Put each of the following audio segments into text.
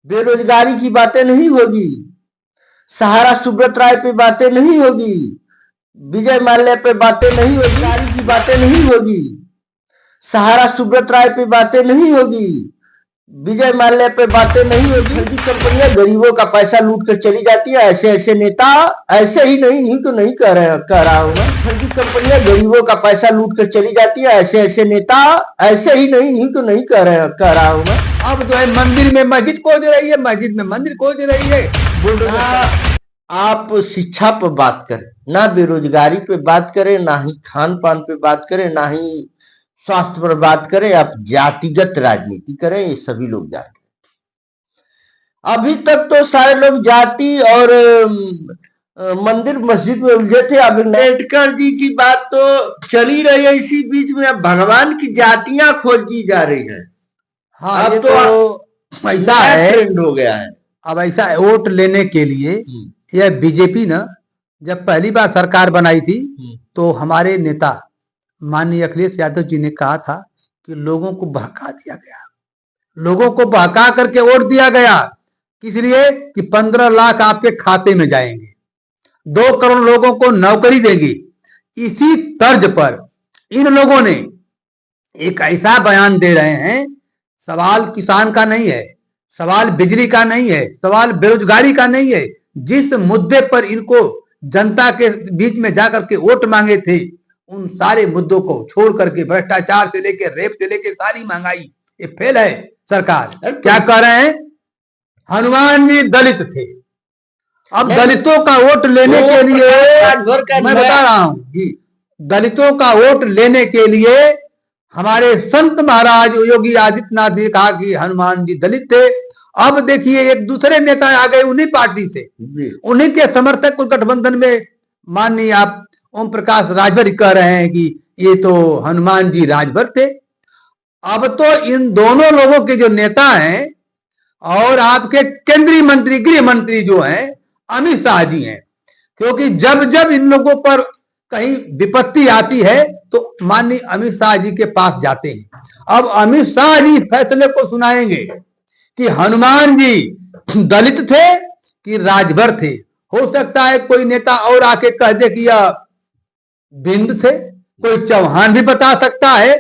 बेरोजगारी की बातें नहीं होगी, सहारा सुब्रत राय पे बातें नहीं होगी, विजय माल्या पे बातें नहीं होगी, बेरोजगारी की बातें नहीं होगी, सहारा सुब्रत राय पे बातें नहीं होगी, विजय माल्या पे बातें नहीं होगी। फर्जी कंपनियां गरीबों का पैसा लूट कर चली जाती है। ऐसे ऐसे नेता, ऐसे ही नहीं तो नहीं कह रहा हूं मैं, फर्जी कंपनियां गरीबों का पैसा लूट कर चली जाती है। ऐसे ऐसे नेता, ऐसे ही नहीं तो नहीं कह रहा हूं मैं। अब जो है मंदिर में मस्जिद खोद रही है, मस्जिद में मंदिर खोद रही है। आप शिक्षा पर बात करें, ना बेरोजगारी पे बात करें, ना ही खान पान पे बात करें, ना ही स्वास्थ्य पर बात करें। आप जातिगत राजनीति करें, ये सभी लोग जानते हैं। अभी तक तो सारे लोग जाति और मंदिर मस्जिद में उलझे थे। अब अम्बेडकर जी की बात तो चल ही रही है, इसी बीच में अब भगवान की जातियां खोजी जा रही है। हाँ, अब ये तो ऐसा है, ट्रेंड हो गया है। अब ऐसा है, वोट लेने के लिए यह बीजेपी ना जब पहली बार सरकार बनाई थी तो हमारे नेता माननीय अखिलेश यादव जी ने कहा था कि लोगों को बहका दिया गया, लोगों को बहका करके वोट दिया गया। किस लिए? कि 15 लाख आपके खाते में जाएंगे, 2 करोड़ लोगों को नौकरी देंगे। इसी तर्ज पर इन लोगों ने एक ऐसा बयान दे रहे हैं, सवाल किसान का नहीं है, सवाल बिजली का नहीं है, सवाल बेरोजगारी का नहीं है। जिस मुद्दे पर इनको जनता के बीच में जाकर के वोट मांगे थे, उन सारे मुद्दों को छोड़ करके भ्रष्टाचार से लेकर रेप से लेकर सारी महंगाई, ये फेल है सरकार। क्या कह रहे हैं? हनुमान जी दलित थे, अब दलितों का वोट लेने के लिए, मैं बता रहा हूं, दलितों का वोट लेने के लिए हमारे संत महाराज योगी आदित्यनाथ ने कहा कि हनुमान जी दलित थे। अब देखिए एक दूसरे नेता आ गए उन्हीं पार्टी से, उन्हीं के समर्थक को गठबंधन में माननीय आप ओम प्रकाश राजभर कह रहे हैं कि ये तो हनुमान जी राजभर थे। अब तो इन दोनों लोगों के जो नेता हैं और आपके केंद्रीय मंत्री गृह मंत्री जो हैं अमित शाह जी हैं, क्योंकि जब जब इन लोगों पर कहीं विपत्ति आती है तो माननीय अमित शाह जी के पास जाते हैं। अब अमित शाह जी फैसले को सुनाएंगे कि हनुमान जी दलित थे कि राजभर थे। हो सकता है कोई नेता और आके कह दे कि यह बिंद थे, कोई चौहान भी बता सकता है।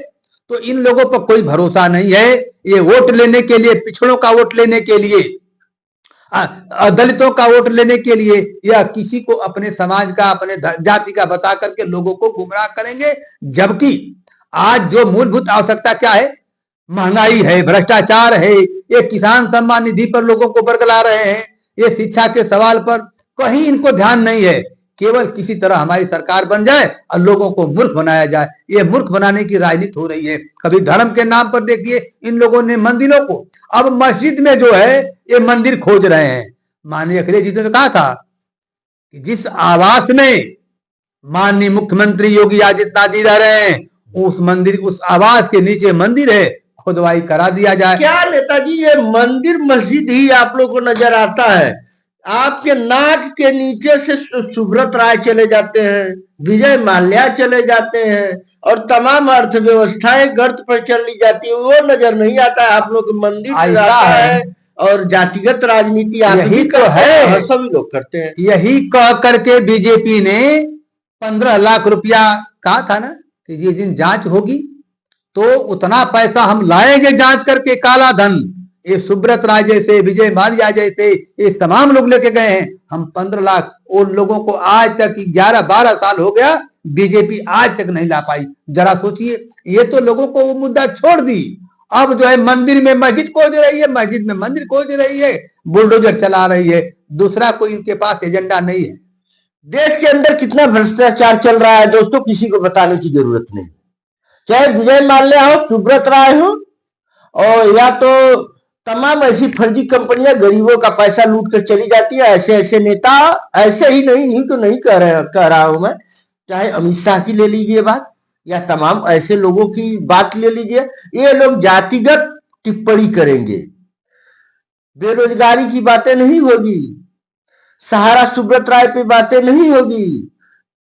तो इन लोगों पर कोई भरोसा नहीं है। ये वोट लेने के लिए, पिछड़ों का वोट लेने के लिए, दलितों का वोट लेने के लिए, या किसी को अपने समाज का, अपने जाति का बता करके लोगों को गुमराह करेंगे। जबकि आज जो मूलभूत आवश्यकता क्या है? महंगाई है, भ्रष्टाचार है, ये किसान सम्मान निधि पर लोगों को बरगला रहे हैं, ये शिक्षा के सवाल पर कहीं इनको ध्यान नहीं है। केवल किसी तरह हमारी सरकार बन जाए और लोगों को मूर्ख बनाया जाए, ये मूर्ख बनाने की राजनीति हो रही है। कभी धर्म के नाम पर देखिए इन लोगों ने मंदिरों को, अब मस्जिद में जो है ये मंदिर खोज रहे हैं। माननीय अखिलेश जी ने तो कहा था कि जिस आवास में माननीय मुख्यमंत्री योगी आदित्यनाथ जी रह रहे हैं, उस मंदिर, उस आवास के नीचे मंदिर है, खुदवाई करा दिया जाए। क्या नेताजी, ये मंदिर मस्जिद ही आप लोग को नजर आता है? आपके नाक के नीचे से सुब्रत राय चले जाते हैं, विजय माल्या चले जाते हैं, और तमाम अर्थव्यवस्थाएं गर्त पर चली जाती है, वो नजर नहीं आता है। आप लोग मंदिर आता है और जातिगत राजनीति यही तो है, सभी लोग करते हैं। यही कह करके बीजेपी ने 15 लाख रुपया कहा था ना कि जिस दिन जांच होगी तो उतना पैसा हम लाएंगे जांच करके, काला धन। ये सुब्रत राय जैसे, विजय माल्या जैसे, ये तमाम लोग लेके गए हैं। हम 15 लाख उन लोगों को आज तक 11-12 साल हो गया, बीजेपी आज तक नहीं ला पाई। जरा सोचिए, ये तो लोगों को वो मुद्दा छोड़ दी, अब जो है मंदिर में मस्जिद खोज रही है, मस्जिद में मंदिर खोज रही है, बुलडोजर चला रही है। दूसरा कोई इनके पास एजेंडा नहीं है। देश के अंदर कितना भ्रष्टाचार चल रहा है दोस्तों, किसी को बताने की जरूरत नहीं। चाहे विजय माल्या हो, सुब्रत राय हो, और या तो तमाम ऐसी फर्जी कंपनियां गरीबों का पैसा लूट कर चली जाती है। ऐसे ऐसे नेता, ऐसे ही नहीं तो नहीं कह रहा हूं मैं। चाहे अमित शाह की ले लीजिए बात, या तमाम ऐसे लोगों की बात ले लीजिए, ये लोग जातिगत टिप्पणी करेंगे। बेरोजगारी की बातें नहीं होगी, सहारा सुब्रत राय पे बातें नहीं होगी,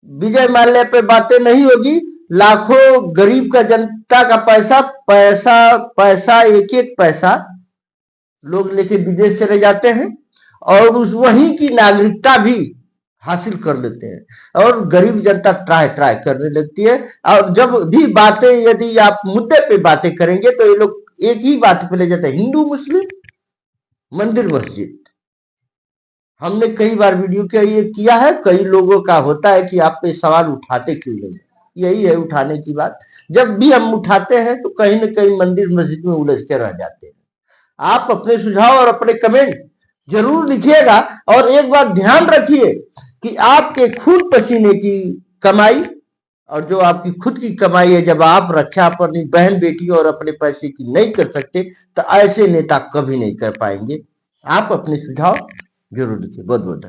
विजय माल्या पे बातें नहीं होगी। लाखों गरीब का, जनता का पैसा, पैसा एक एक पैसा लोग लेके विदेश चले जाते हैं और उस वहीं की नागरिकता भी हासिल कर लेते हैं और गरीब जनता ट्राई ट्राई करने लगती है। और जब भी बातें, यदि आप मुद्दे पे बातें करेंगे तो ये लोग एक ही बात पे ले जाते हैं, हिंदू मुस्लिम मंदिर मस्जिद। हमने कई बार वीडियो के ये किया है, कई लोगों का होता है कि आप पे सवाल उठाते क्यों नहीं, यही है उठाने की बात। जब भी हम उठाते हैं तो कहीं न कहीं मंदिर मस्जिद में उलझ के रह जाते हैं। आप अपने सुझाव और अपने कमेंट जरूर लिखिएगा और एक बात ध्यान रखिए कि आपके खून पसीने की कमाई और जो आपकी खुद की कमाई है, जब आप रक्षा अपनी बहन बेटी और अपने पैसे की नहीं कर सकते तो ऐसे नेता कभी नहीं कर पाएंगे। आप अपने सुझाव जरूर लिखिए। बहुत बहुत धन्यवाद।